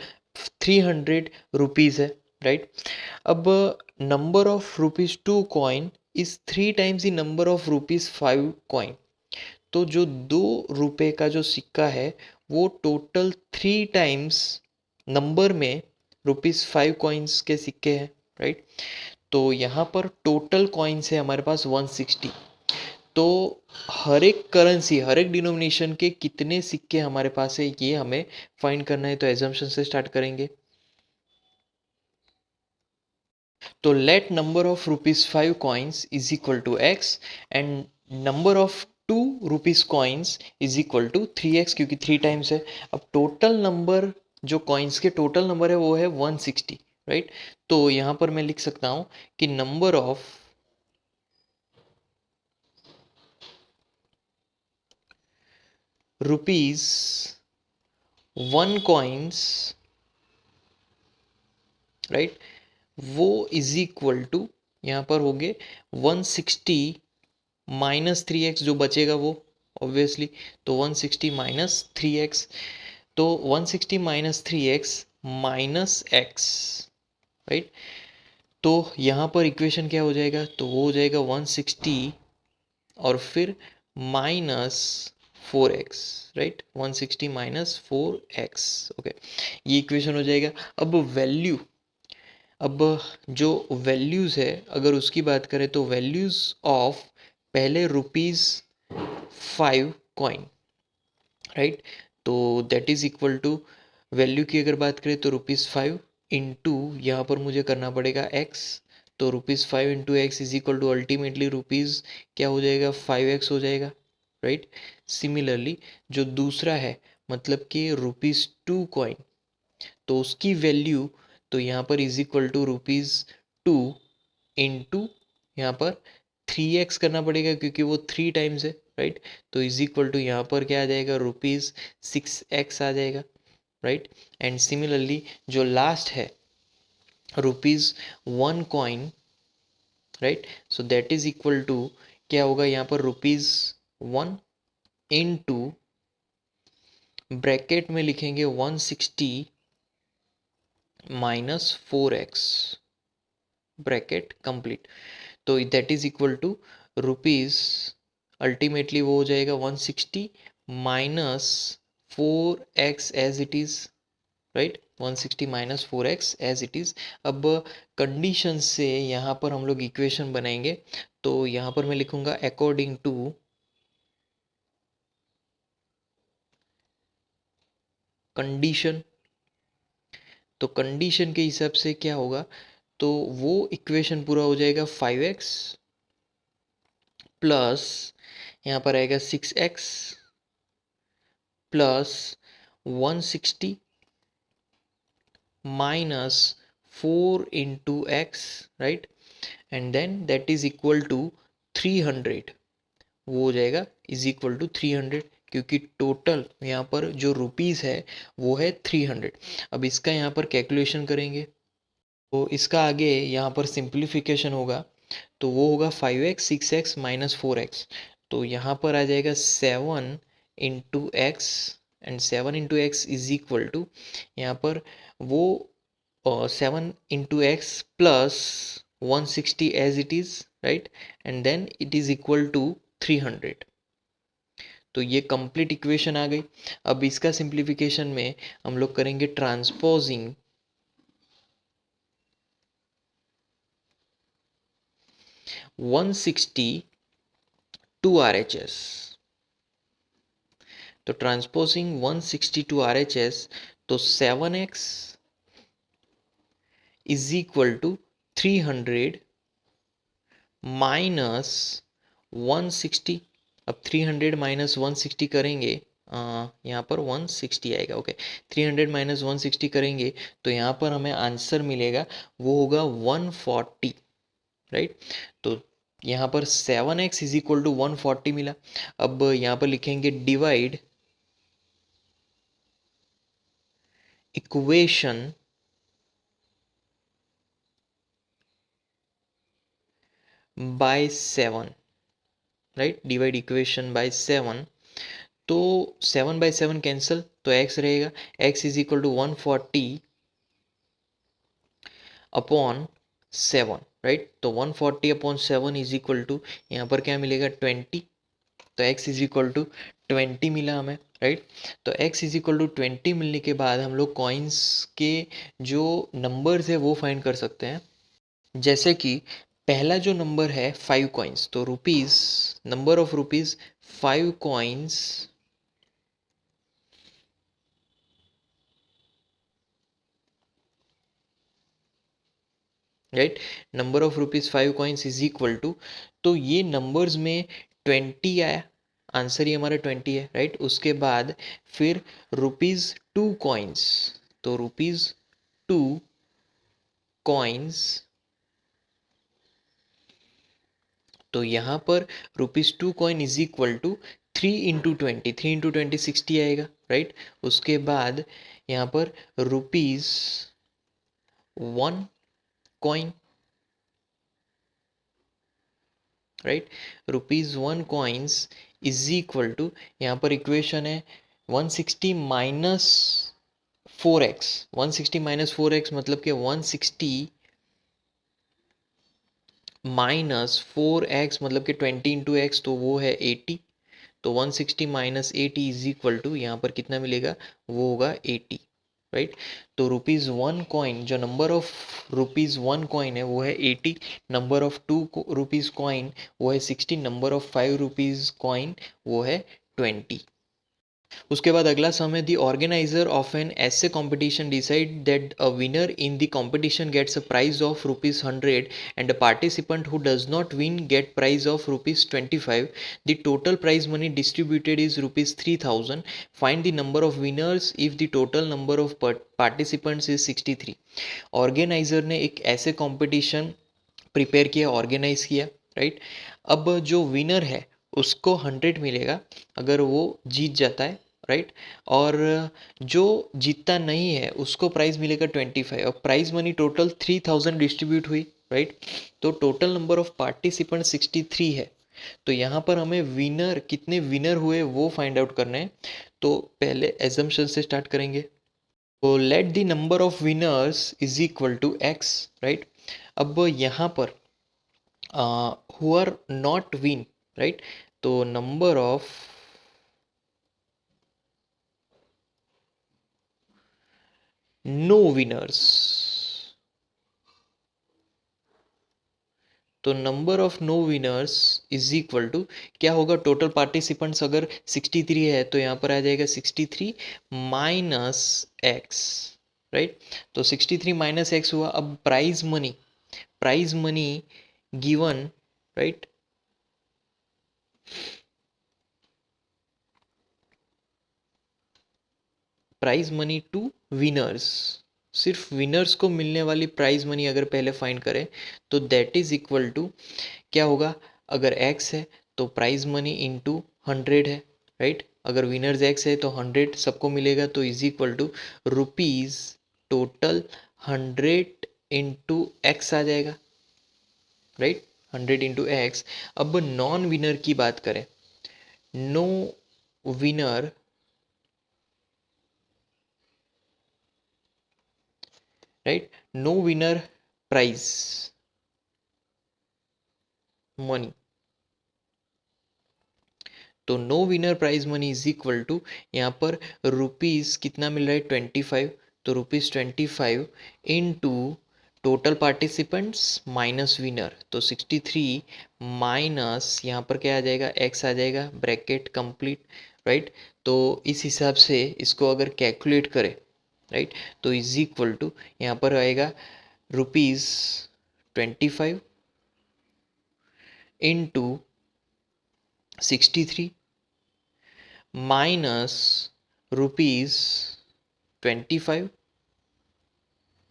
300 रुपीज़ है, राइट। अब number of rupees 2 coin is 3 times the number of rupees 5 coin. तो जो 2 रुपए का जो सिक्का है वो टोटल 3 टाइम्स नंबर में रुपीज़ 5 कॉइन्स के सिक्के हैं, राइट। तो यहाँ पर टोटल कॉइन्स है हमारे पास 160। तो हर एक करेंसी, हर एक डिनोमिनेशन के कितने सिक्के हमारे पास है ये हमें फाइंड करना है। तो एजम्पशन से स्टार्ट करेंगे। तो let number of rupees 5 coins is equal to x and number of rupees coins is equal to 3x, क्योंकि 3 टाइम्स है। अब टोटल नंबर, जो कॉइन्स के टोटल नंबर है वो है 160, राइट। तो यहाँ पर मैं लिख सकता हूँ कि number of rupees 1 coins, right, वो इज इक्वल टू, यहाँ पर हो गए 160 माइनस 3x, जो बचेगा वो ऑब्वियसली, तो 160 माइनस 3x, तो 160 minus 3x minus x, right. तो यहाँ पर इक्वेशन क्या हो जाएगा, तो वो हो जाएगा 160 और फिर minus 4x, right, 160 minus 4x, okay, ये इक्वेशन हो जाएगा। अब जो वैल्यूज़ है, अगर उसकी बात करें तो वैल्यूज़ ऑफ पहले ₹5 कॉइन, राइट, तो that is equal to, value की अगर बात करें तो ₹5 इंटू, यहाँ पर मुझे करना पड़ेगा x, तो ₹5 into x is equal to ultimately rupees क्या हो जाएगा, 5x हो जाएगा, राइट। सिमिलरली जो दूसरा है, मतलब कि ₹2 कॉइन, तो उसकी वैल्यू, तो यहाँ पर इज इक्वल टू ₹2 इंटू, यहाँ पर 3x करना पड़ेगा क्योंकि वो 3 टाइम्स है, राइट। तो इज इक्वल टू यहाँ पर क्या आ जाएगा, ₹6x आ जाएगा, राइट। एंड सिमिलरली जो लास्ट है ₹1 coin, right, so that is equal to क्या होगा, यहाँ पर ₹1 इंटू, ब्रैकेट में लिखेंगे 160 माइनस 4x, ब्रैकेट कंप्लीट, तो that is equal to rupees, ultimately वो हो जाएगा 160 minus 4x as it is, right, 160 minus 4x as it is. अब कंडीशन से यहाँ पर हम लोग इक्वेशन बनाएंगे, तो यहाँ पर मैं लिखूँगा अकॉर्डिंग टू कंडीशन, तो कंडीशन के हिसाब से क्या होगा, तो वो इक्वेशन पूरा हो जाएगा 5x प्लस, यहाँ पर आएगा 6x plus 160 minus 4 into x, right, and then that is equal to 300, वो हो जाएगा इज इक्वल टू 300, क्योंकि टोटल यहाँ पर जो रुपीज़ है वो है 300। अब इसका यहाँ पर कैलकुलेशन करेंगे, तो इसका आगे यहाँ पर सिंप्लीफिकेशन होगा, तो वो होगा 5x 6x माइनस 4x, तो यहाँ पर आ जाएगा 7 into x, and 7 into x is equal to, यहाँ पर वो 7 into x plus 160 as it is, right, and then it is equal to 300, तो ये कंप्लीट इक्वेशन आ गई। अब इसका सिंप्लीफिकेशन में हम लोग करेंगे ट्रांसपोजिंग 160 टू RHS, तो ट्रांसपोजिंग 160 टू RHS, तो 7x is equal to 300 minus 160, अब 300 माइनस 160 करेंगे, यहाँ पर 160 आएगा, ओके, 300 माइनस 160 करेंगे तो यहाँ पर हमें आंसर मिलेगा, वो होगा 140, राइट। तो यहाँ पर 7x इज इक्वल टू 140 मिला। अब यहाँ पर लिखेंगे divide equation by 7, right, divide equation by 7, तो 7/7 कैंसिल, तो x रहेगा, x is equal to 140 upon 7, right, तो 140 अपॉन 7 इज इक्वल टू, यहाँ पर क्या मिलेगा 20, तो x इज इक्वल टू 20 मिला हमें, राइट। तो x इज इक्वल टू 20 मिलने के बाद हम लोग कॉइन्स के जो नंबर्स है वो फाइंड कर सकते हैं, जैसे कि पहला जो नंबर है 5 कॉइन्स, तो rupees, number of rupees 5 coins, right, number of ₹5 coins is equal to, तो ये नंबर्स में 20 आया, आंसर ही हमारा 20 है, राइट। उसके बाद फिर ₹2 कॉइन्स, तो ₹2 कॉइन्स, तो यहाँ पर ₹2 कॉइन इज इक्वल टू 3 × 20, 3 × 20 60 आएगा, राइट। उसके बाद यहाँ पर ₹1 coin, right. ₹1 coins is equal to, यहाँ पर इक्वेशन है 160 माइनस 4x, 160 माइनस 4x मतलब कि 160 माइनस 4x मतलब कि 20 × x, तो वो है 80। तो 160 माइनस 80 इज इक्वल टू, यहाँ पर कितना मिलेगा, वो होगा 80, राइट। तो ₹1 कॉइन, जो नंबर ऑफ ₹1 कॉइन है वो है 80, नंबर ऑफ ₹2 कॉइन वो है 60, नंबर ऑफ ₹5 कॉइन वो है 20। उसके बाद अगला सम है, the organiser of an essay competition decide that a winner in the competition gets a prize of ₹100 and a participant who does not win get prize of ₹25। The total prize money distributed is ₹3000। Find the number of winners if the total number of participants is 63। Organiser ने एक ऐसे कॉम्पिटिशन प्रिपेयर किया, ऑर्गेनाइज किया, राइट। अब जो विनर है उसको 100 मिलेगा अगर वो जीत जाता है, राइट। और जो जीतता नहीं है उसको प्राइज मिलेगा 25, और प्राइज मनी टोटल 3000 डिस्ट्रीब्यूट हुई, राइट। तो टोटल नंबर ऑफ पार्टिसिपेंट 63 है। तो यहाँ पर हमें विनर, कितने विनर हुए वो फाइंड आउट करना है। तो पहले एजम्पशन से स्टार्ट करेंगे। तो let the number of winners is equal to x, right. अब यहाँ पर who are not win, right। तो नंबर ऑफ नो विनर्स, तो number of no winners is equal to क्या होगा, टोटल पार्टिसिपेंट्स अगर 63 है तो यहाँ पर आ जाएगा 63 माइनस एक्स, राइट। तो 63 माइनस एक्स हुआ। अब prize money given, right, prize money to winners, सिर्फ विनर्स को मिलने वाली प्राइज मनी अगर पहले फाइंड करें तो दैट इज इक्वल टू क्या होगा, अगर x है तो प्राइज मनी इंटू 100 है, राइट। अगर विनर्स x है तो 100 सबको मिलेगा, तो is equal to rupees total 100 into X आ जाएगा, राइट। 100 into X. अब नॉन विनर की बात करें, no winner, right, no winner prize money, तो no winner prize money is equal to, यहाँ पर रुपीज कितना मिल रहा है 25, तो ₹25 into total participants minus winner, तो 63 माइनस यहाँ पर क्या आ जाएगा, x आ जाएगा, ब्रैकेट कंप्लीट, राइट। तो इस हिसाब से इसको अगर कैलकुलेट करें, राइट, तो इज इक्वल टू यहाँ पर आएगा ₹25 into 63 minus ₹25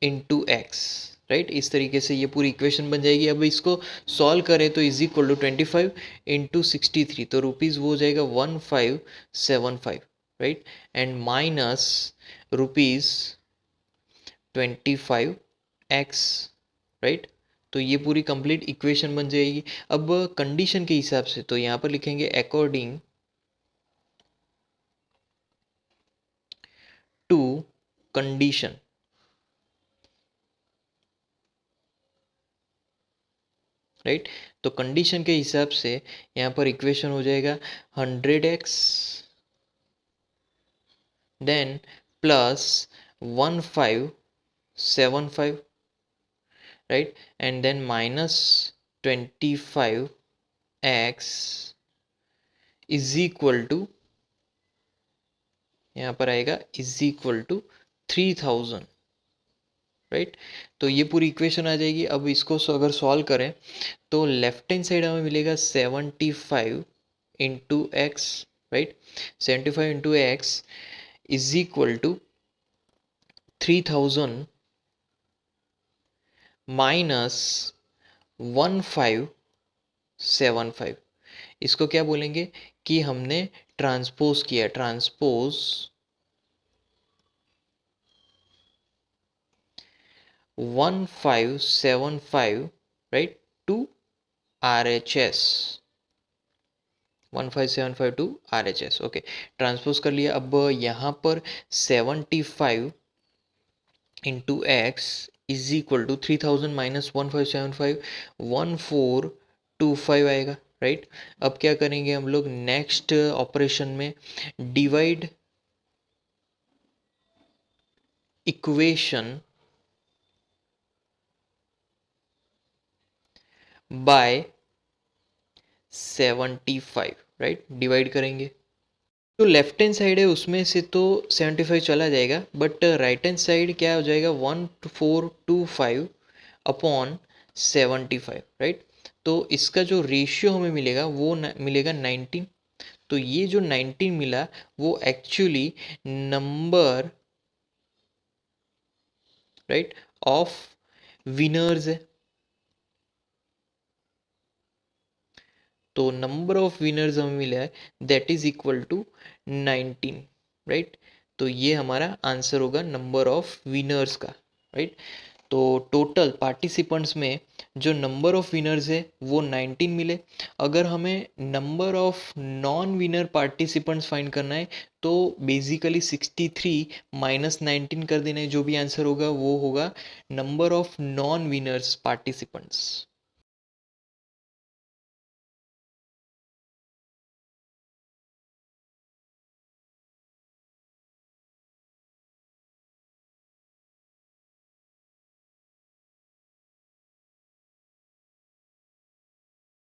into x, right. इस तरीके से ये पूरी इक्वेशन बन जाएगी। अब इसको सॉल्व करें तो इज इक्वल टू 25 इंटू 63, तो रुपीज़ वो हो जाएगा 1575, राइट, एंड माइनस ₹25 राइट। तो ये पूरी कंप्लीट इक्वेशन बन जाएगी। अब कंडीशन के हिसाब से तो यहाँ पर लिखेंगे अकॉर्डिंग टू कंडीशन, राइट। तो कंडीशन के हिसाब से यहाँ पर इक्वेशन हो जाएगा 100x then plus 1575, right, and then minus 25x is equal to, यहाँ पर आएगा इज इक्वल टू 3000, राइट। तो ये पूरी इक्वेशन आ जाएगी। अब इसको अगर सॉल्व करें तो लेफ्ट हैंड साइड हमें मिलेगा 75 into x, right, 75 into x is equal to 3000 minus 1575। इसको क्या बोलेंगे कि हमने ट्रांसपोज किया, transpose 1575, right, to RHS, 1575 to RHS। Okay, transpose कर लिया। अब यहाँ पर 75 into x is equal to 3000 minus 1575, 1425 आएगा, राइट। अब क्या करेंगे हम लोग नेक्स्ट ऑपरेशन में, divide equation by 75, right, divide करेंगे। जो लेफ्ट हैंड साइड है उसमें से तो 75 चला जाएगा, बट राइट हैंड साइड क्या हो जाएगा, 1425 अपॉन 75, राइट। तो इसका जो रेशियो हमें मिलेगा वो मिलेगा 19। तो ये जो 19 मिला वो actually number, right, of winners है। तो नंबर ऑफ विनर्स हमें मिला है that is equal to 19, right. तो ये हमारा आंसर होगा नंबर ऑफ विनर्स का, राइट। तो टोटल पार्टिसिपेंट्स में जो नंबर ऑफ विनर्स है वो 19 मिले। अगर हमें number of non winner participants find करना है तो बेसिकली 63 माइनस 19 कर देना है, जो भी आंसर होगा वो होगा number of non winners participants.